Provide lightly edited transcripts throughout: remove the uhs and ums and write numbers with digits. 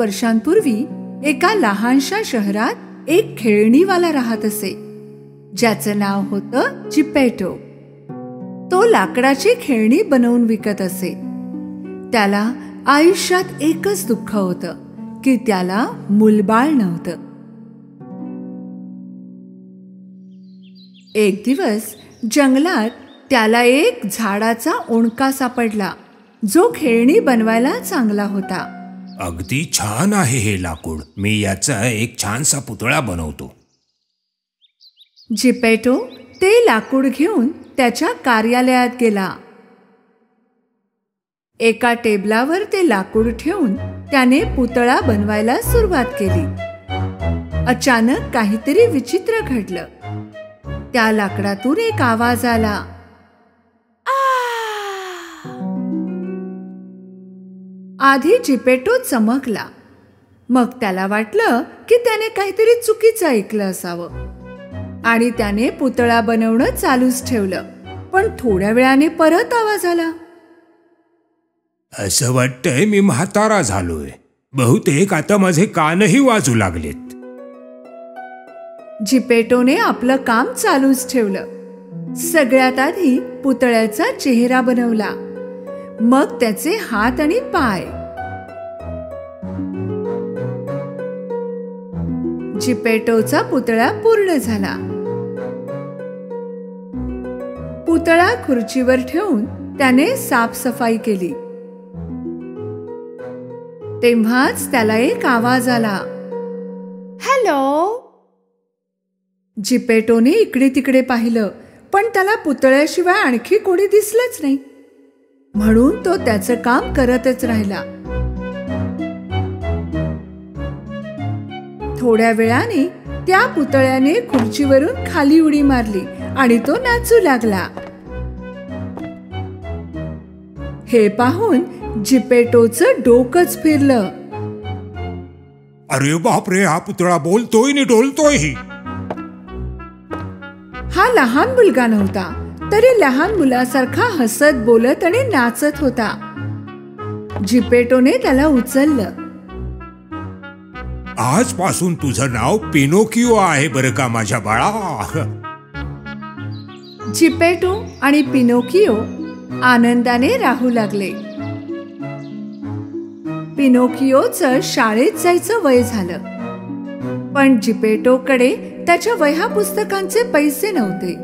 वर्षांपूर्वी एका लहानशा शहरात एक खेळणीवाला राहत असे, ज्याचं नाव होतं जिपेटो. तो लाकडाची खेळणी बनवून विकत असे. त्याला आयुष्यात एकच दुःख होतं की त्याला मूलबाळ नव्हतं. एक दिवस जंगलात त्याला एक झाडाचा ओंडका सापडला, जो खेळणी बनवायला चांगला होता. अगदी छान आहे हे लाकूड. मी याचा एक छानसा पुतळा बनवतो. जिपेटो ते लाकूड घेऊन त्याच्या कार्यालयात गेला. एका टेबलावर ते लाकूड ठेवून त्याने पुतळा बनवायला सुरुवात केली. अचानक काहीतरी विचित्र घडलं. त्या लाकडातून एक आवाज आला. आधी जिपेटो चमकला. मग त्याला वाटलं की त्याने काहीतरी चुकीचं ऐकलं असावं आणि त्याने पुतळा बनवणं चालूच ठेवलं. पण थोड्या वेळाने परत आवाज आला. असं वाटतंय मी म्हातारा झालोय. बहुतेक आता माझे कानही वाजू लागलेत. जिपेटोने आपलं काम चालूच ठेवलं. सगळ्यात आधी पुतळ्याचा चेहरा बनवला, मग त्याचे हात आणि पाय. जिपेटोचा पुतळा पूर्ण झाला. पुतळा खुर्चीवर ठेवून त्याने साफसफाई केली. तेव्हाच त्याला एक आवाज आला. हॅलो. जिपेटोने इकडे तिकडे पाहिलं, पण त्याला पुतळ्याशिवाय आणखी कोणी दिसलंच नाही. म्हणून तो त्याचं काम करतच राहिला. थोड्या वेळाने त्या पुतळ्याने खुर्चीवरून खाली उडी मारली आणि तो नाचू लागला. हे पाहून जिपेटोचं डोकंच फिरलं. अरे बापरे, हा पुतळा बोलतोय आणि डोलतोय. हा लहान मुलगा नव्हता, तरी लहान मुलासारखा हसत बोलत आणि नाचत होता. जिपेटोने त्याला उचललं. आजपासून तुझं नाव पिनोकिओ आहे बरं का माझ्या बाळा. जिपेटो आणि पिनोकिओ आनंदाने राहू लागले. पिनोकिओचं शाळेत जायचं वय झालं, पण जिपेटोकडे त्याच्या वह्या पुस्तकांचे पैसे नव्हते.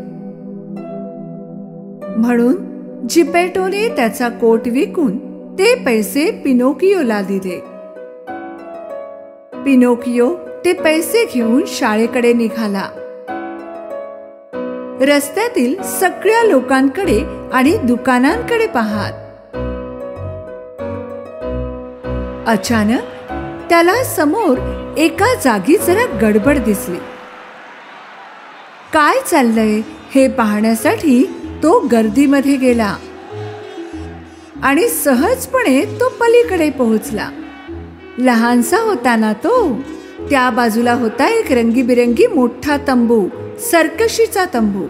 म्हणून जिपेटोने त्याचा कोट विकून ते पैसे पिनोकिओला दिले. पिनोकिओ ते पैसे घेऊन शाळेकडे निघाला. रस्त्यातील सगळ्या लोकांकडे आणि दुकानांकडे पाहत. अचानक त्याला समोर एका जागी जरा गडबड दिसली. काय चाललंय हे पाहण्यासाठी तो गर्दीमध्ये गेला आणि सहजपणे तो पलीकडे पोहोचला. लहानसा होता ना तो. त्या बाजूला होता एक रंगीबिरंगी मोठा तंबू, सर्कशीचा तंबू.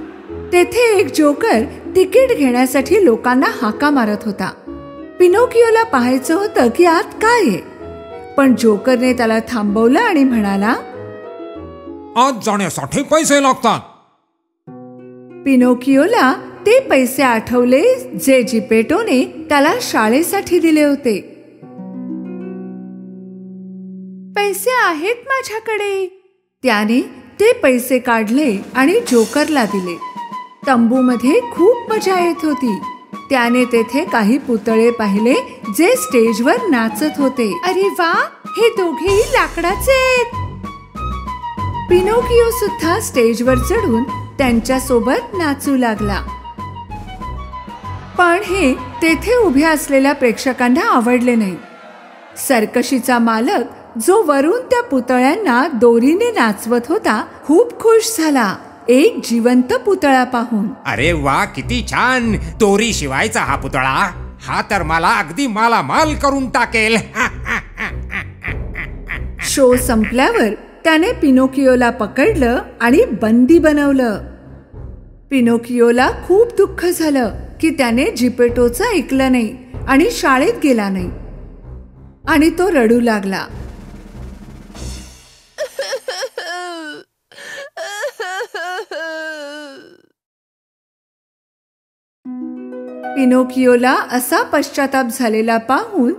तेथे एक जोकर तिकीट घेण्यासाठी लोकांना हाका मारत होता. पिनोकिओला पाहायचं होतं की आत काय आहे, पण जोकरने त्याला थांबवलं आणि म्हणाला, आत जाण्यासाठी पैसे लागतात. पिनोकिओला ते पैसे आठवले जे जिपेटोने त्याला शाळेसाठी दिले होते. पैसे आहेत माझ्याकडे. त्याने ते पैसे काढले आणि जोकरला दिले. तंबूमध्ये खूप मजा येत होती. त्याने तेथे काही पुतळे पाहिले जे स्टेजवर नाचत होते. अरे वा, हे दोघेही लाकडाचे आहेत. पिनोकिओ सुद्धा स्टेजवर चढून त्यांच्या सोबत नाचू लागला. पण हे तेथे उभ्या असलेल्या प्रेक्षकांना आवडले नाही. सर्कशीचा मालक, जो वरून त्या पुतळ्यांना दोरीने नाचवत होता, खूप खुश झाला एक जिवंत पुतळा पाहून. अरे वा, किती छान. दोरी शिवायचा हा पुतळा. हा तर मला अगदी मालामाल करून टाकेल. शो संपल्यावर त्याने पिनोकिओला पकडलं आणि बंदी बनवलं. पिनोकिओला खूप दुःख झालं की त्याने जिपेटोचं ऐकलं नाही आणि शाळेत गेला नाही, आणि तो रडू लागला. पिनोकियोला असा पश्चाताप झालेला पाहून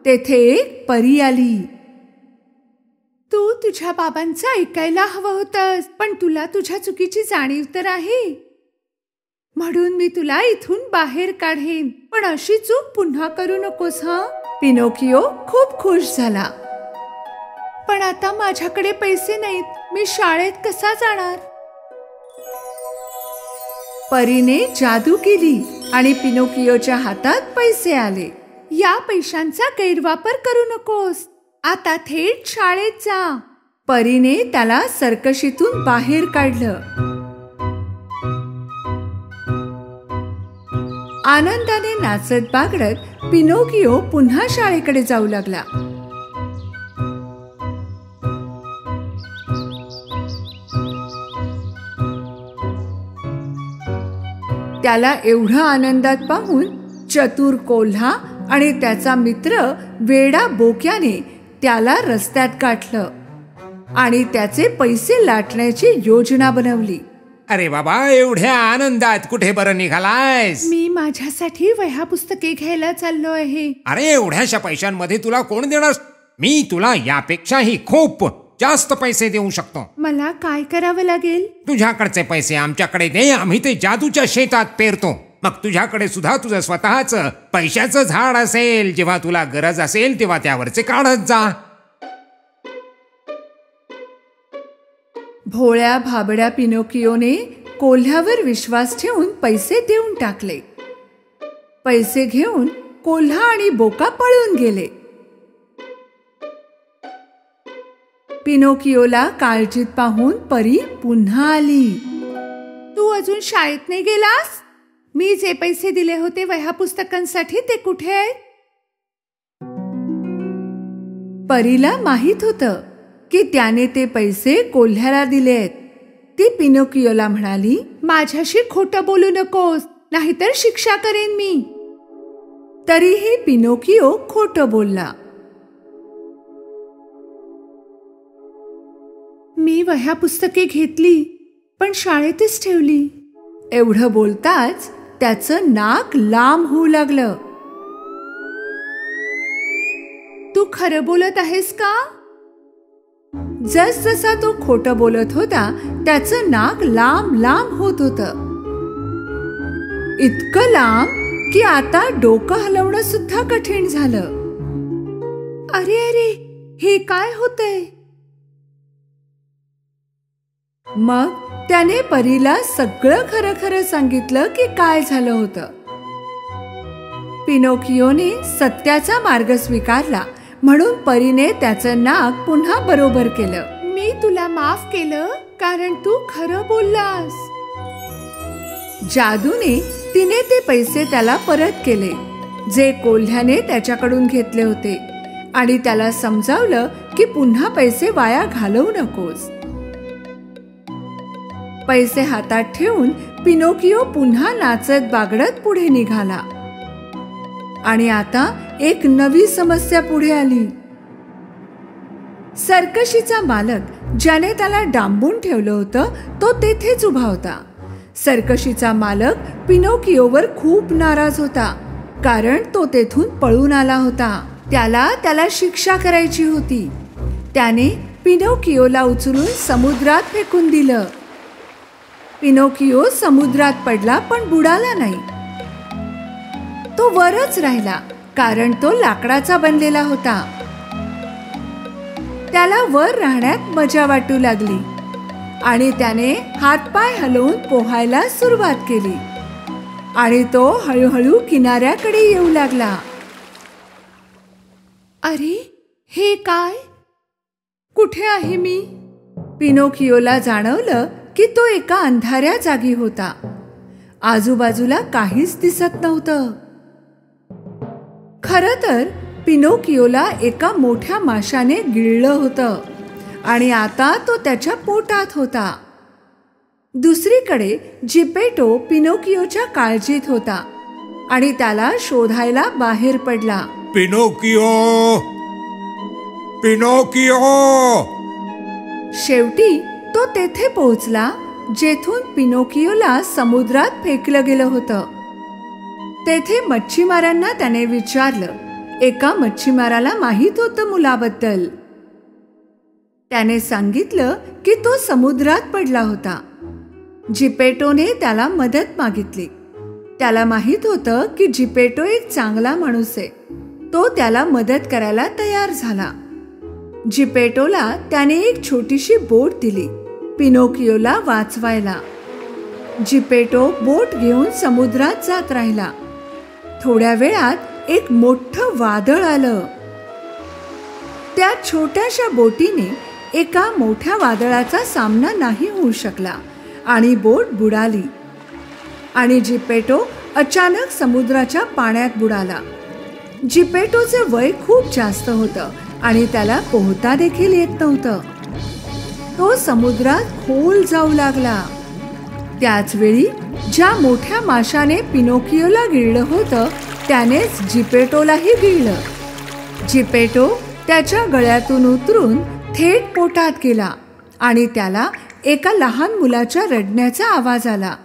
तेथे एक परी आली. तू तुझ्या बाबांचं ऐकायला हवं होतंस, पण तुला तुझ्या चुकीची जाणीव तर आहे, म्हणून मी तुला इथून बाहेर काढेन, पण अशी चूक पुन्हा करू नकोस हं. पिनोकियो खूप खुश झाला. पण आता माझ्याकडे पैसे नाहीत, मी शाळेत कसा जाणार? परीने जादू केली आणि पिनोकियोच्या हातात पैसे आले. या पैशांचा गैरवापर करू नकोस, आता थेट शाळेत जा. परीने त्याला सर्कशीतून बाहेर काढलं. आनंदाने नाचत बागडत पिनोकियो पुन्हा शाळेकडे जाऊ लागला. त्याला एवढा आनंदात पाहून चतुर कोल्हा आणि त्याचा मित्र वेडा बोक्याने त्याला रस्त्यात गाठलं आणि त्याचे पैसे लाटण्याची योजना बनवली. अरे बाबा, एवढ्या आनंदात कुठे बरं निघालायस? मी माझ्यासाठी वह्या पुस्तके घ्यायला चाललो आहे. अरे एवढ्याशा पैशांमध्ये तुला कोण देणार? मी तुला यापेक्षाही खूप जास्त पैसे देऊ शकतो. मला काय करावं लागेल? तुझ्याकडचे पैसे आमच्याकडे दे, आम्ही ते जादूच्या शेतात पेरतो. मग तुझ्याकडे सुद्धा तुझं स्वतःच पैशाचं झाड असेल. जेव्हा तुला गरज असेल तेव्हा त्यावरचे काढत जा. भोळ्या भाबड्या पिनोकियोने कोल्ह्यावर विश्वास ठेवून पैसे देऊन टाकले. पैसे घेऊन कोल्हा आणि बोका पळून गेले. पिनोकियोला काळजीत पाहून परी पुन्हा आली. तू अजून शाळेत नाही गेलास? मी जे पैसे दिले होते वह्या पुस्तकांसाठी ते कुठे आहेत? परीला माहित होतं की त्याने ते पैसे कोल्ह्याला दिलेत. ती पिनोकियोला म्हणाली, माझ्याशी खोटं बोलू नकोस, नाहीतर शिक्षा करेन मी. तरीही पिनोकियो खोटं बोलला. मी वह्या पुस्तके घेतली, पण शाळेतच ठेवली. एवढं बोलताच त्याचं नाक लांब होऊ लागलं. तू खरं बोलत आहेस का? जसजसा तो खोटं बोलत होता त्याचं नाक लांब लांब होत होतं. इतकं लांब की आता डोकं हलवणं सुद्धा कठीण झालं. अरे अरे, हे काय होतंय? मग त्याने परीला सगळं खरं खरं सांगितलं की काय झालं होतं. पिनोकियोने सत्याचा मार्ग स्वीकारला, म्हणून परीने त्याचं नाक पुन्हा बरोबर केलं. मी तुला माफ केलं कारण तू खरं बोललास. जादूने तिने ते पैसे त्याला परत केले जे कोल्ह्याने त्याच्याकडून घेतले होते आणि त्याला समजावलं की पुन्हा पैसे वाया घालवू नकोस. पैसे हातात ठेवून पिनोकियो पुन्हा नाचत बागडत पुढे निघाला. आणि आता एक नवी समस्या पुढे आली. सर्कशीचा मालक ज्याने त्याला डांबून ठेवलं होतं तो तेथेच उभा होता. सर्कशीचा मालक पिनोकियोवर खूप नाराज होता कारण तो तेथून पळून आला होता. त्याला शिक्षा करायची होती. त्याने पिनोकियोला उचलून समुद्रात फेकून दिलं. पिनोकियो समुद्रात पडला पण बुडाला नाही. तो वरच राहिला कारण तो लाकडाचा बनलेला होता. त्याला वर राहण्यात मजा वाटू लागली आणि त्याने हातपाय हलवून पोहायला सुरुवात केली आणि तो हळूहळू किनाऱ्याकडे येऊ लागला. अरे, हे काय? कुठे आहे मी? पिनोकियोला जाणवलं की तो एका अंधाऱ्या जागी होता. आजूबाजूला काहीच दिसत नव्हतं. खरं तर पिनोकियोला एका मोठ्या माशाने गिळलं होतं आणि आता तो त्याच्या पोटात होता. दुसरीकडे जिपेटो पिनोकियोच्या काळजीत होता आणि त्याला शोधायला बाहेर पडला. Pinocchio, Pinocchio! शेवटी तो तेथे पोहोचला जेथून पिनोकियोला समुद्रात फेकलं गेलं होतं. तेथे मच्छीमारांना त्याने विचारलं. एका मच्छीमाराला माहित होतं मुलाबद्दल. त्याने सांगितलं की तो समुद्रात पडला होता. जिपेटोने त्याला मदत मागितली. त्याला माहित होतं की जिपेटो एक चांगला माणूस आहे. तो त्याला मदत करायला तयार झाला. जिपेटोला त्याने एक छोटीशी बोट दिली पिनोकियोला वाचवायला. जिपेटो बोट घेऊन समुद्रात जात राहिला. थोड्या वेळात एक मोठं वादळ आलं. त्या छोट्याशा बोटीने एका मोठ्या वादळाचा सामना नाही होऊ शकला आणि बोट बुडाली आणि जिपेटो अचानक समुद्राच्या पाण्यात बुडाला. जिपेटोचे वय खूप जास्त होतं आणि त्याला पोहता देखील येत नव्हतं. तो समुद्रात खोल जाऊ लागला. त्याच वेळी ज्या मोठ्या माशाने पिनोकियोला गिळलं होतं त्यानेच जिपेटोलाही गिळलं. जिपेटो त्याच्या गळ्यातून उतरून थेट पोटात गेला आणि त्याला एका लहान मुलाच्या रडण्याचा आवाज आला.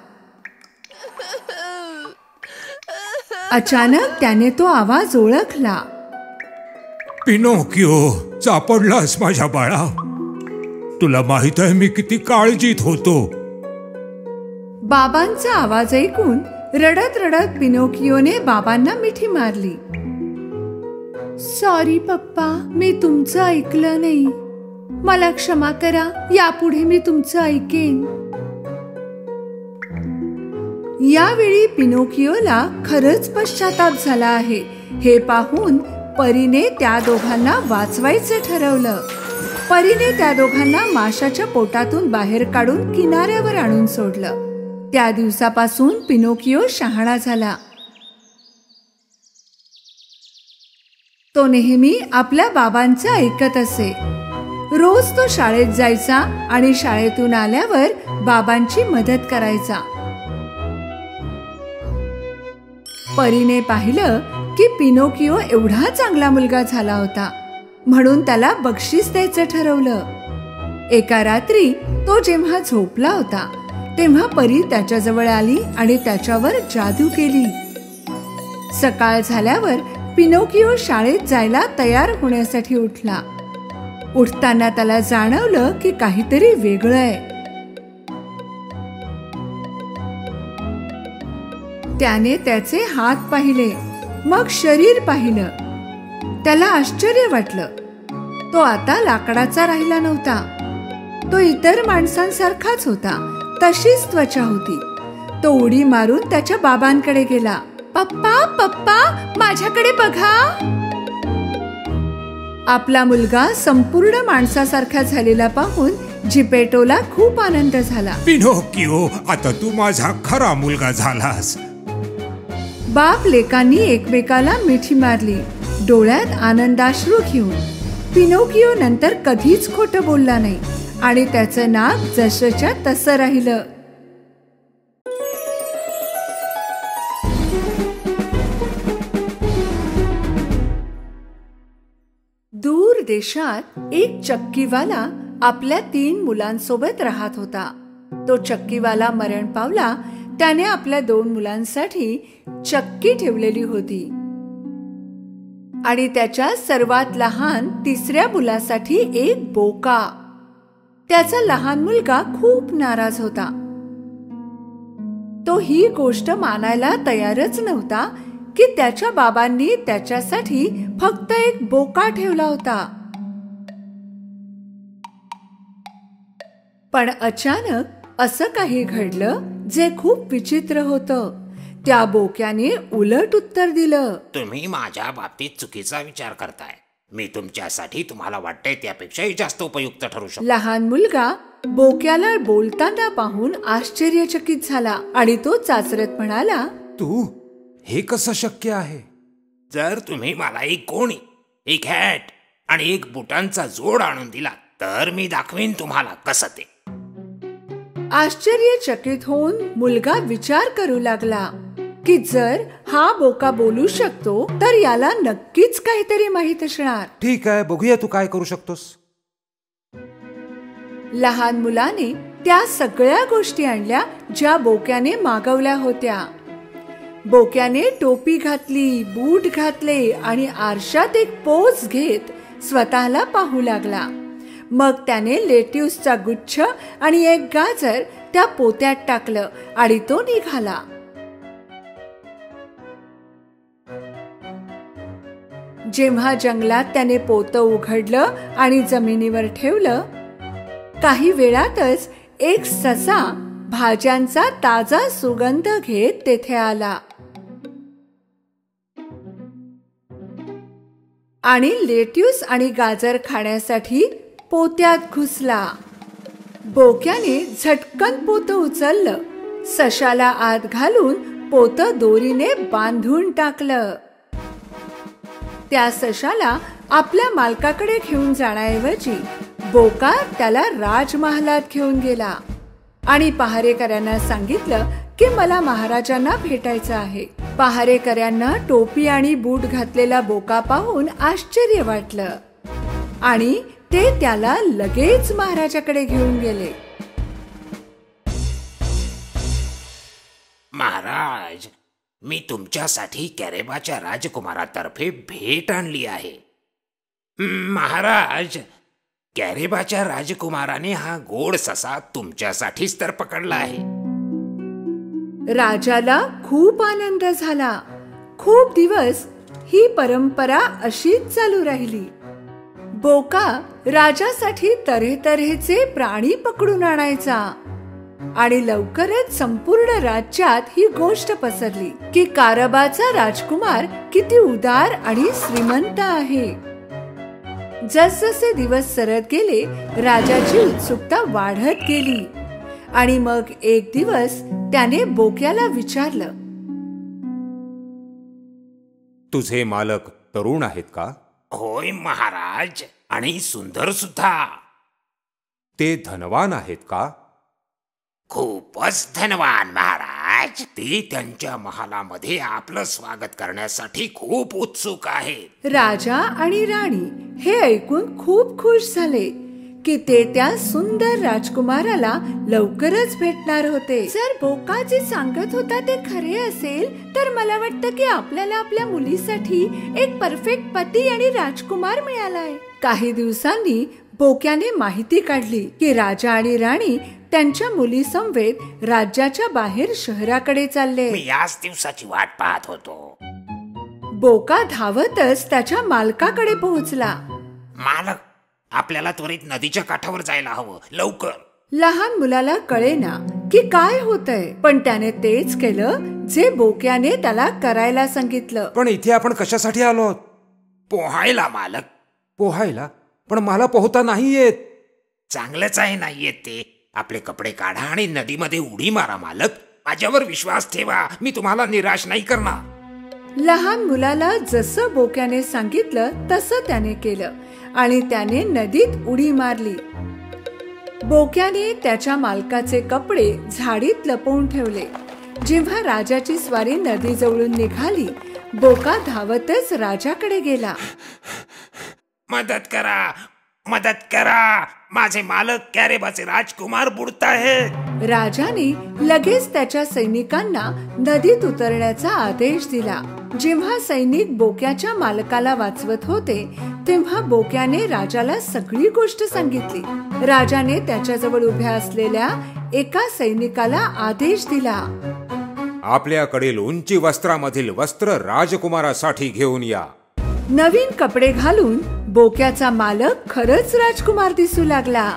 अचानक त्याने तो आवाज ओळखला. पिनोकियो, सापडलास माझ्या बाळा. तुला माहित आहे मी किती काळजीत होतो. बाबांचा आवाज ऐकून रडत रडत पिनोकियोने बाबांना मिठी मारली. सॉरी पप्पा, मी तुमचं ऐकलं नाही. मला क्षमा करा. यापुढे मी तुमचं ऐकेन. यावेळी पिनोकियोला खरंच पश्चाताप झाला आहे हे पाहून परीने त्या दोघांना वाचवायचं ठरवलं. परीने त्या दोघांना माशाच्या पोटातून बाहेर काढून किनाऱ्यावर आणून सोडलं. त्या दिवसापासून पिनोकियो शहाणा झाला. तो नेहमी आपल्या बाबांचं ऐकत असे. रोज तो शाळेत जायचा आणि शाळेतून आल्यावर बाबांची मदत करायचा. परीने पाहिलं की पिनोकियो एवढा चांगला मुलगा झाला होता म्हणून त्याला बक्षीस द्यायचं ठरवलं. एका रात्री तो जेव्हा झोपला होता तेव्हा परी त्याच्याजवळ आली आणि त्याच्यावर जादू केली. सकाळ झाल्यावर पिनोकियो शाळेत जायला तयार होण्यासाठी उठला. उठताना त्याला जाणवलं की काहीतरी वेगळं आहे. त्याने त्याचे हात पाहिले, मग शरीर पाहिलं. त्याला आश्चर्य वाटलं. तो आता लाकडाचा राहिला नव्हता. तो इतर माणसांसारखाच होता. तशीच त्वचा होती. तो उडी मारून त्याच्या बाबांकडे गेला. पप्पा, पप्पा, माझ्याकडे बघा. आपला मुलगा संपूर्ण माणसासारखा झालेला पाहून जिपेटोला खूप आनंद झाला. पिनोकियो, आता तू माझा खरा मुलगा झालास. बाप लेकांनी एकमेकाला मिठी मारली, डोळ्यात आनंदाश्रू घेऊन. पिनोकियो नंतर कधीच खोटं बोलला नाही आणि त्याचं नाक जसंच्या तसं राहिलं. दूर देशात एक चक्कीवाला आपल्या 3 मुलांसोबत राहत होता. तो चक्कीवाला मरण पावला. त्याने आपल्या 2 मुलांसाठी चक्की ठेवलेली होती आणि त्याच्या सर्वात लहान 3ऱ्या मुलासाठी एक बोका. त्याचा लहान मुलगा खूप नाराज होता. तो ही गोष्ट मानायला तयारच नव्हता की त्याच्या बाबांनी त्याच्यासाठी फक्त एक बोका ठेवला होता. पण अचानक असं काही घडलं जे खूप विचित्र होतं. त्या बोक्याने उलट उत्तर दिलं. तुम्ही माझ्या बाबतीत चुकीचा विचार करताय. मी तुमच्यासाठी तुम्हाला वाटतंय त्यापेक्षाही जास्त उपयुक्त ठरू शकतो. लहान मुलगा बोक्याला बोलताना पाहून आश्चर्यचकित झाला आणि तो चाचरत म्हणाला, तू हे कसं शक्य आहे? जर तुम्ही मला एक गोणी, एक हॅट आणि एक बुटांचा जोड आणून दिला तर मी दाखवीन तुम्हाला कसं ते. आश्चर्यचकित होऊन मुलगा विचार करू लागला की जर हा बोका बोलू शकतो तर याला नक्कीच काहीतरी माहित असणार. ठीक आहे, बघूया तू काय करू शकतोस. लहान मुलाने त्या सगळ्या गोष्टी आणल्या ज्या बोक्याने मागवल्या होत्या. बोक्याने टोपी घातली, बूट घातले आणि आरशात एक पोज घेत स्वतःला पाहू लागला. मग त्याने लेट्यूसचा गुच्छ आणि एक गाजर त्या पोत्यात टाकलं आणि तो निघाला. जेव्हा जंगलात त्याने पोतं उघडलं आणि जमिनीवर ठेवलं, काही वेळातच एक ससा भाज्यांचा ताजा सुगंध घेत तेथे आला आणि लेट्यूस आणि गाजर खाण्यासाठी पोत्यात घुसला. बोक्याने झटकन पोतं उचललं, सशाला आत घालून पोतं दोरीने बांधून टाकलं. त्या सशाला आपल्या मालकाकडे घेऊन जाण्याऐवजी बोका त्याला राजमहालात घेऊन गेला आणि पहारेकऱ्यांना सांगितलं की मला महाराजांना भेटायचं आहे. पहारेकऱ्यांना टोपी आणि बूट घातलेला बोका पाहून आश्चर्य वाटलं आणि ते त्याला लगेच महाराजाकडे घेऊन गेले. महाराज, मी तुमच्यासाठी कॅरेबाच्या राजकुमारातर्फे भेट आणली आहे. महाराज, कॅरेबाच्या राजकुमाराने हा गोड ससा तुमच्यासाठीच तर पकडला आहे. राजाला खूप आनंद झाला. खूप दिवस ही परंपरा अशीच चालू राहिली. बोका राजासाठी तऱ्हेतऱ्हेचे प्राणी पकडून आणायचा आणि लवकरच संपूर्ण राज्यात ही गोष्ट पसरली की कारबाचा राजकुमार किती उदार आणि श्रीमंत आहे. जसजसे दिवस सरत गेले, राजाची उत्सुकता वाढत गेली आणि मग एक दिवस त्याने बोक्याला विचारलं, तुझे मालक तरुण आहेत का? होय महाराज, आणि सुंदर सुद्धा. ते धनवान आहेत का? खूपच धनवान महाराज. ते त्यांच्या महालामध्ये आपलं स्वागत करण्यासाठी खूप उत्सुक आहेत. राजा आणि राणी हे ऐकून खूप खुश झाले की ते त्या सुंदर राजकुमाराला लवकरच भेटणार होते. जर बोका जे सांगत होता ते खरे असेल तर मला वाटतं की आपल्याला आपल्या मुलीसाठी एक परफेक्ट पती आणि राजकुमार मिळालाय. काही दिवसांनी बोक्याने माहिती काढली की राजा आणि राणी त्यांच्या मुली समवेत राज्याच्या बाहेर शहराकडे चालले. मी याच दिवसाची वाट पाहत होतो. बोका धावतच त्याच्या मालकाकडे पोहोचला. मालक, आपल्याला त्वरित नदीच्या काठावर जायला हवं, लवकर. लहान मुलाला कळेना की काय होतंय, पण त्याने तेच केलं जे बोक्याने त्याला करायला सांगितलं. पण इथे आपण कशासाठी आलो? पोहायला मालक. पोहायला? पण मला पोहता नाही येत. चांगलंच आहे नाही येत ते. आपले कपडे काढा आणि नदीमध्ये उडी मारा मालक. माझ्यावर विश्वास ठेवा, मी तुम्हाला निराश नाही करणार. लहान मुलाला जसं बोक्याने सांगितलं तसं त्याने केलं आणि त्याने नदीत उडी मारली. बोक्याने त्याच्या मालकाचे कपडे झाडीत लपवून ठेवले. जेव्हा राजाची स्वारी नदी जवळून निघाली, बोका धावतच राजाकडे गेला. मदत करा, मदत करा, माझे मालक कॅरेबाचे राजकुमार बुडताहेत. राजाने लगेच त्याच्या सैनिकांना नदीत उतरण्याचा आदेश दिला. जेव्हा सैनिक बोक्याच्या मालकाला वाचवत होते तेव्हा बोक्याने राजाला सगळी गोष्ट सांगितली. राजाने त्याच्याजवळ उभ्या असलेल्या एका सैनिकाला आदेश दिला, आपल्याकडील उंची वस्त्रामधील वस्त्र राजकुमारासाठी घेऊन या. नवीन कपडे घालून बोक्याचा मालक खरंच राजकुमार दिसू लागला.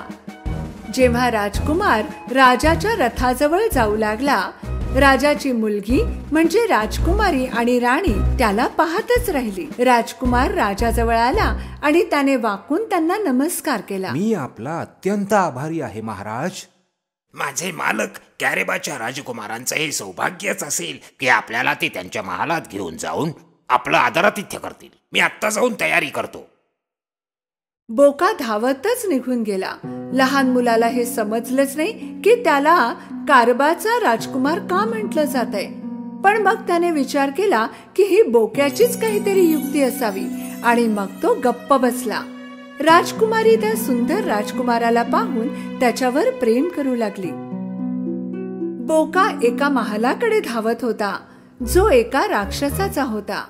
जेव्हा राजकुमार राजाच्या रथाजवळ जाऊ लागला, राजाची मुलगी म्हणजे राजकुमारी आणि राणी त्याला पाहतच राहिली. राजकुमार राजाजवळ आला आणि त्याने वाकून त्यांना नमस्कार केला. मी आपला अत्यंत आभारी आहे महाराज. माझे मालक कॅरेबाच्या राजकुमारांचं हे सौभाग्यच असेल की आपल्याला ते त्यांच्या महालात घेऊन जाऊन आपलं आदरातिथ्य करतील. मी आत्ता जाऊन तयारी करतो. बोका धावतच निघून गेला. लहान मुलाला हे समजलंच नाही की त्याला कारबाचा राजकुमार का म्हटलं जातंय. पण मग त्याने विचार केला की ही बोक्याचीच काहीतरी युक्ती असावी आणि मग तो गप्प बसला. राजकुमारी त्या सुंदर राजकुमाराला पाहून त्याच्यावर प्रेम करू लागली. बोका एका महालाकडे धावत होता. जो एका राक्षसाचा होता.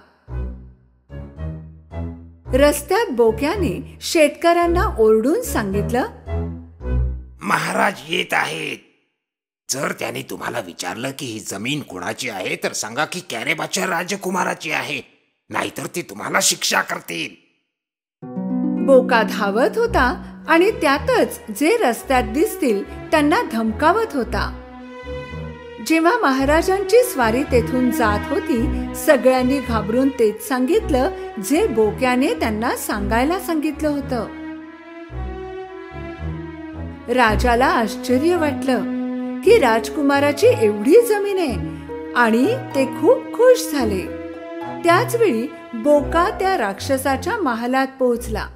रस्त्यात बोक्याने शेतकऱ्यांना ओरडून सांगितलं, महाराज येत आहेत. जर त्याने तुम्हाला विचारलं की ही जमीन कुणाची आहे तर सांगा की कॅरेबाच्या राजकुमाराची आहे, नाहीतर ते तुम्हाला शिक्षा करतील. बोका धावत होता आणि त्यातच जे रस्त्यात दिसतील त्यांना धमकावत होता. जेव्हा महाराजांची स्वारी तेथून जात होती, सगळ्यांनी घाबरून तेच सांगितलं जे बोक्याने त्यांना सांगायला सांगितलं होतं. राजाला आश्चर्य वाटलं की राजकुमाराची एवढी जमीन आहे आणि ते खूप खुश झाले. त्याच वेळी बोका त्या राक्षसाच्या महालात पोहोचला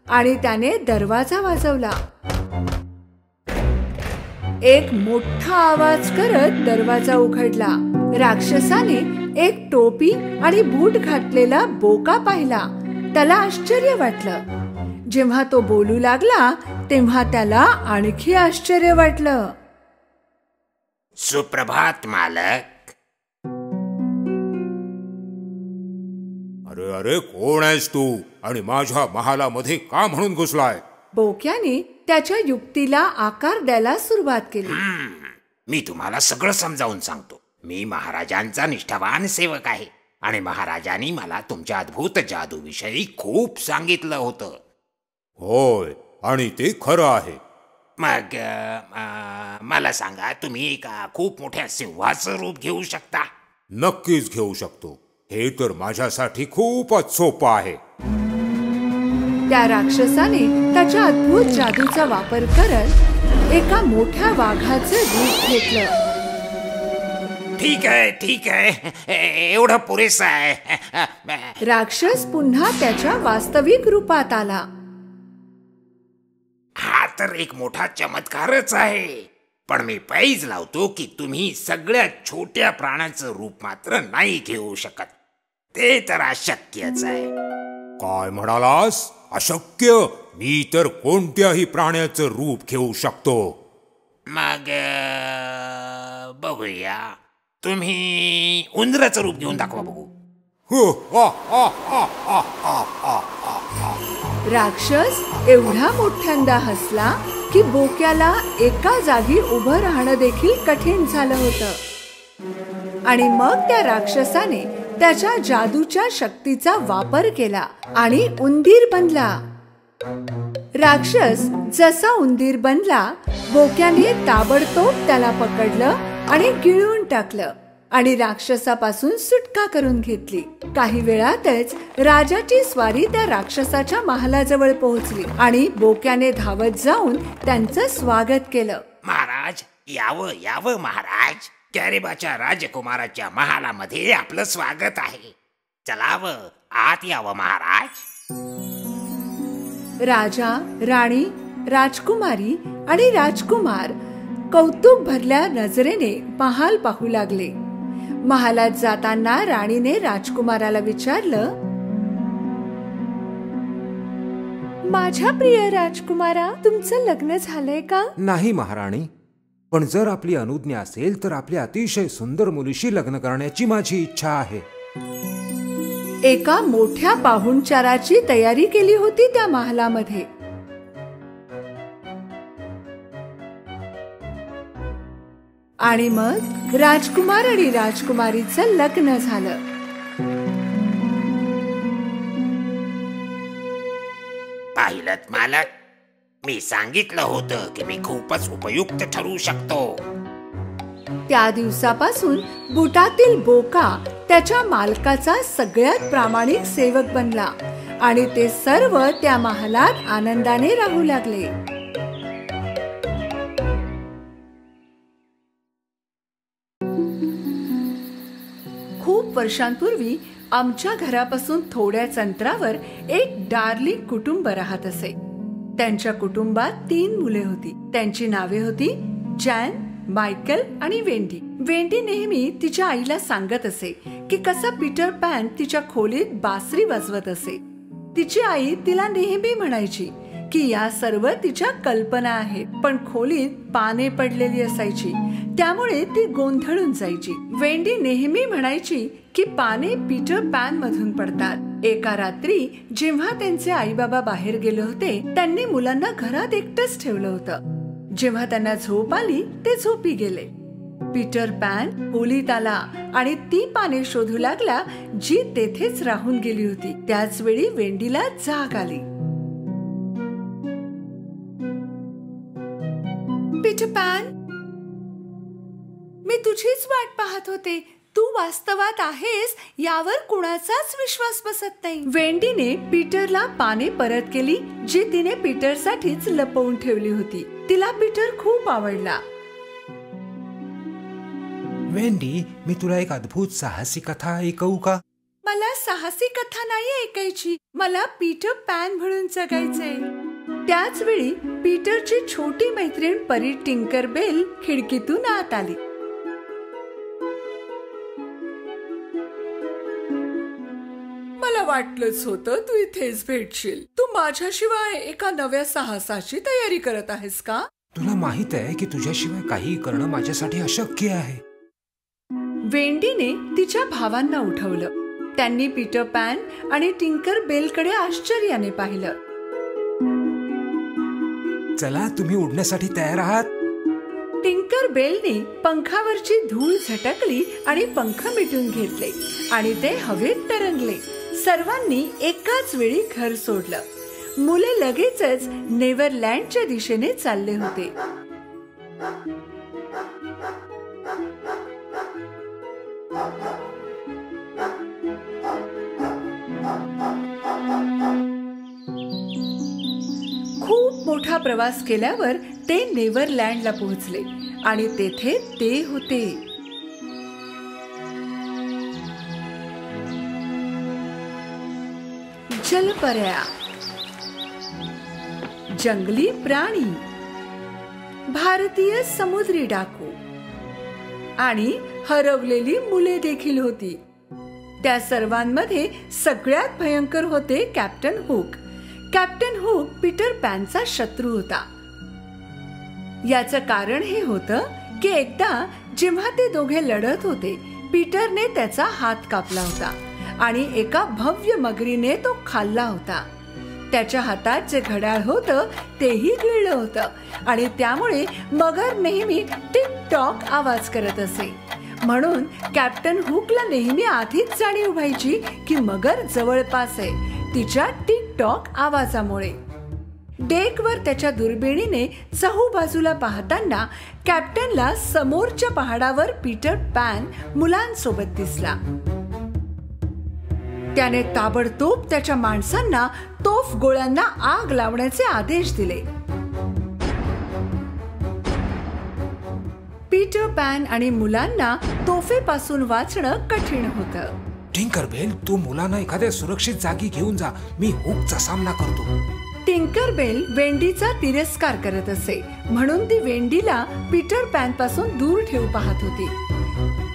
आणि त्याने दरवाजा वाजवला. एक मोठा आवाज करत दरवाजा उघडला. राक्षसाने एक टोपी आणि बूट घातलेला बोका पाहिला. त्याला आश्चर्य वाटलं. जेव्हा तो बोलू लागला तेव्हा त्याला आणखी आश्चर्य वाटलं. सुप्रभात मालक. अरे अरे, कोण आहेस तू आणि माझ्या महालामध्ये का म्हणून घुसलाय? बोक्याने त्याच्या युक्तीला आकार द्यायला सुरुवात केली. मी तुम्हाला सगळं समजावून सांगतो. मी महाराजांचा निष्ठावान सेवक आहे आणि महाराजांनी मला तुमच्या अद्भुत जादूविषयी खूप सांगितलं होतं. होय, आणि ते खरं आहे. मग मला सांगा, तुम्ही एका खूप मोठ्या सिंहाचं रूप घेऊ शकता? नक्कीच घेऊ शकतो. हे तर माझ्यासाठी खूपच सोपं आहे. त्या राक्षसाने त्याच्या अद्भुत जादूचा वापर करत एका मोठ्या वाघाचं रूप घेतलं. ठीक आहे, एवढं पुरेसं आहे. राक्षस पुन्हा त्याच्या वास्तविक रूपात आला. हा तर एक मोठा चमत्कारच आहे, पण मी पैज लावतो की तुम्ही सगळ्यात छोट्या प्राण्याचं रूप मात्र नाही घेऊ शकत. ते तर अशक्यच आहे. काय म्हणालास? अशक्य? मी तर कोणत्याही प्राण्याचं रूप घेऊ शकतो. मग बघूया, तुम्ही उंदराचं रूप घेऊन दाखवा बघू. राक्षस एवढा मोठ्यांदा हसला की बोक्याला एका जागी उभं राहणं देखील कठीण झालं होतं. आणि मग त्या राक्षसाने त्याच्या जादूच्या शक्तीचा वापर केला आणि उंदीर बनला. राक्षस जसा उंदीर बनला, बोक्याने ताबडतोब त्याला पकडलं आणि गिळून टाकलं आणि राक्षसापासून सुटका करून घेतली. काही वेळातच राजाची स्वारी त्या राक्षसाच्या महालाजवळ पोहोचली आणि बोक्याने धावत जाऊन त्यांचं स्वागत केलं. महाराज, यावं महाराज. कॅरेबाच्या राजकुमाराच्या महालामध्ये आपलं स्वागत आहे. चलावं, आत यावं महाराज. राजा, राणी, राजकुमारी आणि राजकुमार कौतुक भरल्या नजरेने महाल पाहू लागले. महालात जाताना राणीने राजकुमाराला विचारलं, माझ्या प्रिय राजकुमारा, तुमचं लग्न झालंय का? नाही महाराणी, पण जर आपली अनुज्ञा असेल तर आपल्या अतिशय सुंदर मुलीशी लग्न करण्याची माझी इच्छा आहे. एका मोठ्या पाहुणचाराची तयारी केली होती त्या महालामध्ये. आणि मग राजकुमार आणि राजकुमारीचं लग्न झालं. पाहिलंत मालक, मी सांगितलं होतं की मी खूपच उपयुक्त ठरू शकतो. त्या दिवसापासून बुटातील बोका त्याच्या मालकाचा सगळ्यात प्रामाणिक सेवक बनला आणि ते सर्व त्या महालात आनंदाने राहू लागले. खूप वर्षांपूर्वी आमच्या घरापासून थोड्याच अंतरावर एक डार्लिंग कुटुंब राहत असे. त्यांच्या कुटुंबात 3 मुले होती. त्यांची नावे होती जॅन, मायकल आणि वेंडी. वेंडी नेहमी तिच्या आईला सांगत असे की कसा पीटर पॅन तिच्या खोलीत बासरी वाजवत असे. तिची आई तिला नेहमी म्हणायची की या सर्व तिच्या कल्पना आहेत, पण खोलीत पाने पडलेली असायची. त्यामुळे ती गोंधळून जायची. वेंडी नेहमी म्हणायची की पाने पीटर पॅन मधून पडतात. एका रात्री जेव्हा त्यांचे आई बाबा बाहेर गेले होते, त्यांनी मुलांना घरात एकटंच ठेवलं होतं. जेव्हा त्यांना झोप आली ते झोपी गेले. पीटर पॅन खोलीत आला आणि ती पाने शोधू लागला जी तेथेच राहून गेली होती. त्याच वेळी वेंडीला जाग आली. पीटर पॅन, मी तुझीच वाट पाहत होते. तू वास्तवात आहेस यावर कुणाचाच विश्वास बसत नाही. वेंडीने पीटरला पाने परत केली जी तिने पीटरसाठीच लपवून ठेवली होती. तिला पीटर खूप आवडला. वेंडी, मी तुला एक अद्भुत साहसी कथा ऐकवू का? मला साहसी कथा नाही ऐकायची. मला पीटर पॅन म्हणून जगायचंय. त्याच वेळी पीटरची छोटी मैत्रीण परी टिंकरबेल खिडकीतून आत आली. मला वाटलंच होतं तू इथेच भेटशील. तू माझ्याशिवाय एका नव्या साहसाची तयारी करत आहेस का? तुला माहित आहे की तुझ्याशिवाय काही करणं माझ्यासाठी अशक्य आहे. वेंडीने तिच्या भावांना उठवलं. त्यांनी पीटर पॅन आणि टिंकर बेलकडे आश्चर्याने पाहिलं. चला, तुम्ही उडण्यासाठी तयार आहात? टिंकर बेलने पंखावरची धूळ झटकली आणि पंख मिटून घेतले आणि ते हवेत तरंगले. सर्वांनी एकाच वेळी घर सोडलं. मुले लगेचच नेव्हरलँडच्या दिशेने चालले होते. खूप मोठा प्रवास केल्यावर ते नेव्हरलँडला पोहोचले आणि तेथे ते होते. जलपऱ्या, जंगली प्राणी, भारतीय समुद्री डाकू आणि हरवलेली मुले देखील होती. त्या सर्वांमध्ये सगळ्यात भयंकर होते captain Hook. Captain Hook Peter पॅनचा शत्रू होता. याचं कारण हे होतं की एकदा जेव्हा ते दोघे लढत होते, पीटरने त्याचा हात कापला होता आणि एका भव्य मगरीने तो खाल्ला होता. त्याच्या हातात जे घड्याळ होतं तेही गिळलं होतं आणि त्यामुळे मगर नेहमी टिक टॉक आवाज करत असे. म्हणून कॅप्टन हुकला नेहमी आधीच जाणीव व्हायची की मगर जवळपास आहे, तिच्या टिक टॉक आवाजामुळे. डेकवर त्याच्या दुर्बिणीने चहूबाजूला पाहताना कॅप्टनला समोरच्या पहाडावर पीटर पॅन मुलांसोबत दिसला. त्याने ताबडतोब त्याच्या माणसांना तोफ गोळ्यांना आग लावण्याचे आदेश दिले. पीटर पॅन आणि मुलांना तोफेपासून वाचणं कठीण होतं. टिंकरबेल, तू मुलांना एखाद्या सुरक्षित जागी घेऊन जा. मी हुकचा सामना करतो. टिंकरबेल वेंडीचा तिरस्कार करत असे, म्हणून ती वेंडीला पीटर पॅन पासून दूर ठेवू पाहत होती.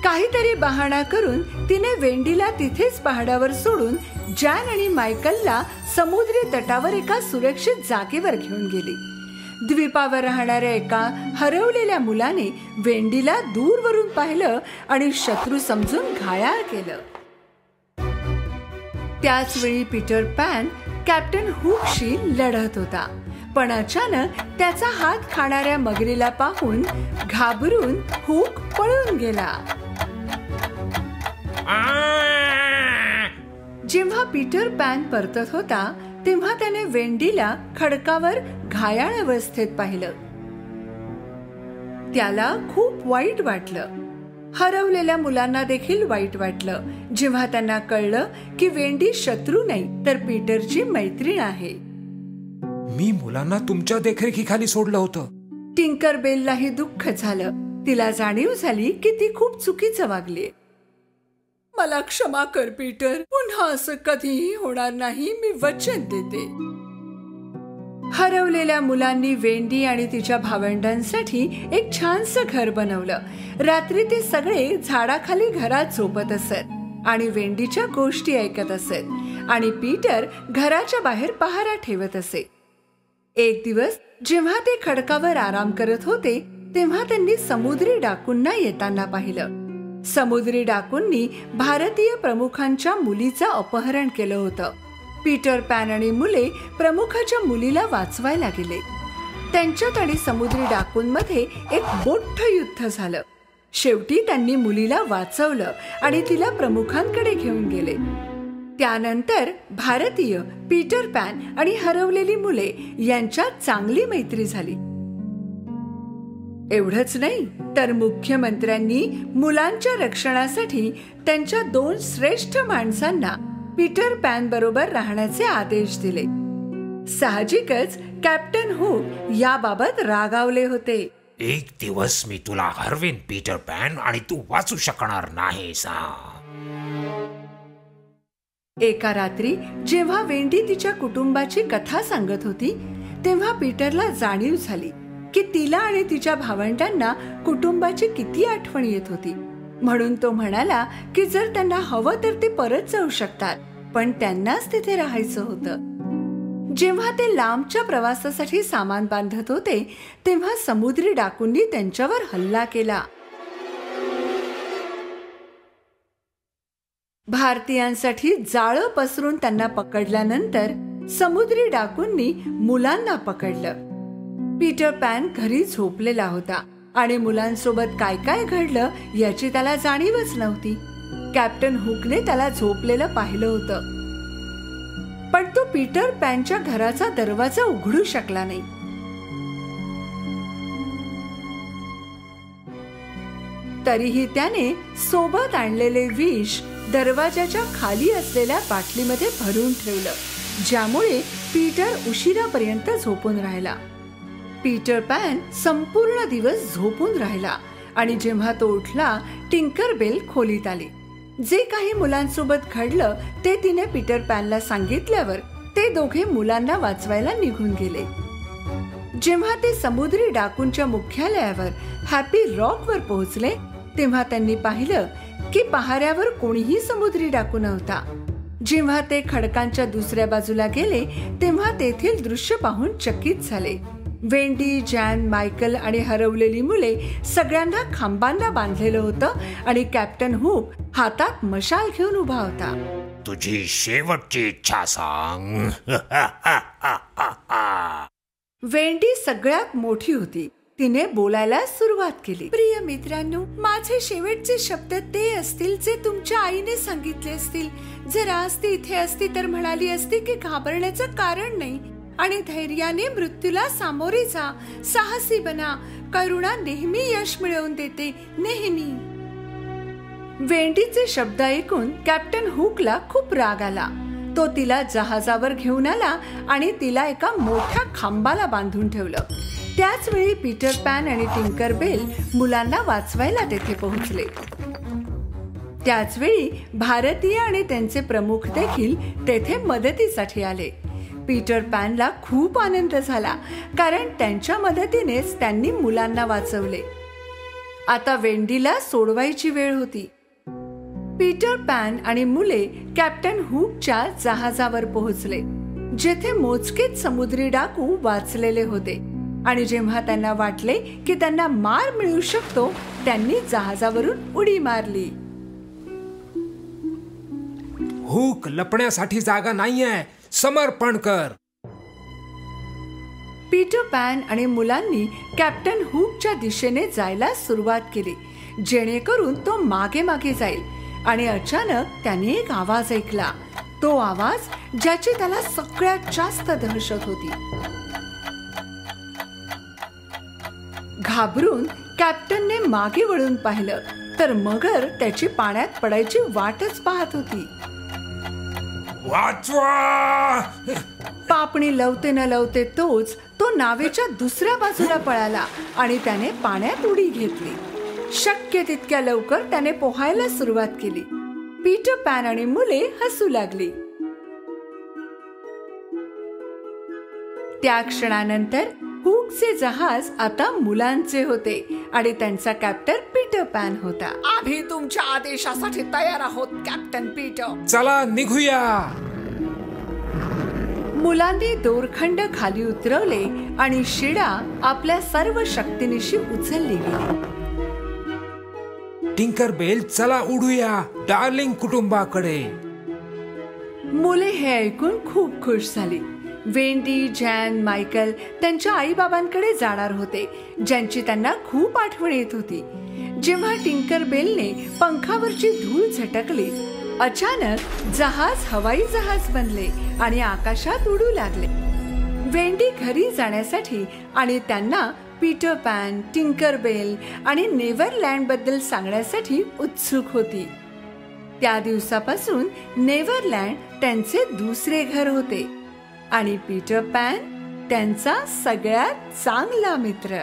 काहीतरी बहाणा करून तिने वेंडीला तिथेच पहाडावर सोडून जॅन आणि मायकलला समुद्री तटावर एका सुरक्षित जागेवर घेऊन गेली. द्वीपावर राहणाऱ्या एका हरवलेल्या मुलाने वेंडीला दूरवरून पाहिलं आणि शत्रू समजून घायाळ केलं. त्याच वेळी पीटर पॅन कॅप्टन हुकशी लढत होता, पण अचानक त्याचा हात खाणाऱ्या मगरीला पाहून घाबरून हुक पळून गेला. जेव्हा पीटर पॅन परतत होता तेव्हा त्याने वेंडीला खडकावर घायाळ अवस्थेत पाहिलं. त्याला खूप वाईट वाटलं. हरवलेल्या मुलांना देखील वाईट वाटलं जेव्हा त्यांना कळलं की वेंडी शत्रू नाही तर पीटरची मैत्रीण आहे. मी मुलांना तुमच्या देखरेखीखाली सोडलं होतं. टिंकरबेललाही दुःख झालं. तिला जाणीव झाली की ती खूप चुकीचं वागली. मला क्षमा कर पीटर, पुन्हा असं कधीही होणार नाही, मी वचन देते. हरवलेल्या मुलांनी वेंडी आणि तिच्या भावंडांसाठी एक छानसं घर बनवलं. रात्री ते सगळे झाडाखाली घरात झोपत असत आणि वेंडीच्या गोष्टी ऐकत असत आणि पीटर घराच्या बाहेर पहारा ठेवत असे. एक दिवस जेव्हा ते खडकावर आराम करत होते तेव्हा त्यांनी समुद्री डाकूंना येताना पाहिलं. समुद्री डाकूंनी भारतीय प्रमुखांच्या मुलीचं अपहरण केलं होतं. पीटर पॅन आणि मुले प्रमुखाच्या मुलीला वाचवायला गेले. त्यांच्यात आणि समुद्री डाकूंमध्ये एक मोठं युद्ध झालं. शेवटी त्यांनी मुलीला वाचवलं आणि तिला प्रमुखांकडे घेऊन गेले. त्यानंतर भारतीय, पीटर पॅन आणि हरवलेली मुले यांच्यात चांगली मैत्री झाली. एवढंच नाही तर मुख्यमंत्र्यांनी मुलांच्या रक्षणासाठी त्यांच्या 2 श्रेष्ठ माणसांना पीटर पॅन बरोबर राहण्याचे आदेश दिले. साहजिकच कॅप्टन हुक याबाबत रागावले होते. एक दिवस मी तुला हरवेन पीटर पॅन, आणि तू वाचू शकणार नाहीस. एका रात्री जेव्हा वेंडी तिच्या कुटुंबाची कथा सांगत होती तेव्हा पीटरला जाणीव झाली की तिला आणि तिच्या भावंडांना कुटुंबाची किती आठवण येत होती. म्हणून तो म्हणाला की जर त्यांना हवं तर ते परत जाऊ शकतात, पण त्यांनाच तिथे राहायचं होतं. जेव्हा ते लांबच्या प्रवासासाठी सामान बांधत होते तेव्हा समुद्री डाकूंनी त्यांच्यावर हल्ला केला. भारतीयांसाठी जाळं पसरून त्यांना पकडल्यानंतर समुद्री डाकूंनी मुलांना पकडलं. पीटर पॅन घरी झोपलेला होता आणि मुलांसोबत काय काय घडलं याची त्याला जाणीवच नव्हती. कॅप्टन हुकने त्याला झोपलेलं पाहिलं होतं, पण तो पीटर पॅनच्या घराचा दरवाजा उघडू शकला नाही. तरीही त्याने सोबत आणलेले विष दरवाजाच्या खाली असलेल्या बाटलीमध्ये भरून ठेवलं, ज्यामुळे पीटर उशिरापर्यंत झोपून राहिला. पीटर पॅन संपूर्ण दिवस झोपून राहिला आणि जेव्हा तो उठला टिंकरबेल खोलीत आली. जे काही मुलांसोबत घडलं ते तिने पीटर पॅनला सांगितल्यावर ते दोघे मुलांना वाचवायला निघून गेले. जेव्हा ते समुद्री डाकूंच्या मुख्यालयावर हॅपी रॉकवर पोहोचले तेव्हा त्यांनी पाहिलं की पहाऱ्यावर कोणीही समुद्री डाकू नव्हता. जेव्हा ते खडकांच्या दुसऱ्या बाजूला गेले तेव्हा तेथील दृश्य पाहून चकित झाले. वेंडी, जॅन, मायकल आणि हरवलेली मुले सगळ्यांना खांबांना बांधलेलं होतं आणि कॅप्टन हुक हातात मशाल घेऊन उभा होता. तुझी शेवटची इच्छा सांग. वेंडी सगळ्यात मोठी होती. तिने बोलायला सुरुवात केली. प्रिय मित्रांनो, माझे शेवटचे शब्द ते असतील जे तुमच्या आईने सांगितले असतील. जर आज ती इथे असती तर म्हणाली असती की घाबरण्याचं कारण नाही आणि धैर्याने मृत्यूला सामोरे जा. साहसी बना. करुणा नेहमी यश मिळवून देते, नेहमी. वेंडीचे शब्द ऐकून कॅप्टन हुकला खूप राग आला. तो तिला जहाजावर घेऊन आला आणि तिला एका मोठ्या खांबाला बांधून ठेवलं. त्याच वेळी पीटर पॅन आणि टिंकरबेल मुलांना वाचवायला तेथे पोहोचले. त्याच वेळी भारतीय आणि त्यांचे प्रमुख देखील तेथे मदतीसाठी आले. पीटर पॅनला खूप आनंद झाला कारण त्यांच्या मदतीनेच त्यांनी मुलांना वाचवले. आता वेंडीला सोडवायची वेळ होती. पीटर पॅन आणि मुले कॅप्टन हुकच्या जहाजावर पोहोचले, जेथे मोजकेच समुद्री डाकू वाचलेले होते. आणि जेव्हा त्यांना वाटले की त्यांना मार मिळू शकतो त्यांनी जहाजावरून उडी मारली. हुक, लपण्यासाठी जागा नाहीये, समर्पण कर. पीटर पॅन आणि मुलांनी कॅप्टन हुकच्या दिशेने जायला सुरुवात केली जेणेकरून तो मागे मागे जाईल. आणि अचानक त्याने एक आवाज ऐकला. तो आवाज ज्याची त्याला सगळ्यात जास्त दहशत होती. घाबरून कॅप्टनने मागे वळून पाहिलं तर मगर त्याची पाण्यात पडायची वाटच पाहत होती. वाचवा! पापणी लवते न लवते तो नावेच्या दुसऱ्या बाजूला पळाला आणि त्याने पाण्यात उडी घेतली. शक्य तितक्या लवकर त्याने पोहायला सुरुवात केली. पीटर पॅन आणि मुले हसू लागली. त्या क्षणानंतर हुकचे जहाज आता मुलांचे होते आणि त्यांचा कॅप्टन पीटर पॅन होता. आम्ही तुमच्या आदेशासाठी तयार आहोत कॅप्टन पीटर. चला निघूया. मुलांनी दोरखंड खाली उतरवले आणि शिडा आपल्या सर्व शक्तीनिशी उचलली गेली. टिंकरबेल, चला उडूया डार्लिंग कुटुंबाकडे. मुले हे ऐकून खूप खुश झाली. वेंडी, जॅन, मायकल त्यांच्या आईबाबांकडे जाणार होते, ज्यांची त्यांना खूप आठवण येत होती. जेव्हा टिंकरबेलने पंखावरची धूळ झटकली, अचानक जहाज हवाई जहाज बनले आणि आकाशात उडू लागले. वेंडी घरी जाण्यासाठी आणि त्यांना पीटर पॅन, टिंकरबेल आणि नेव्हरलँड बद्दल सांगण्यासाठी उत्सुक होती. त्या दिवसापासून नेव्हरलँड त्यांचे दुसरे घर होते आणि पीटर पॅन त्यांचा सगळ्यात चांगला मित्र.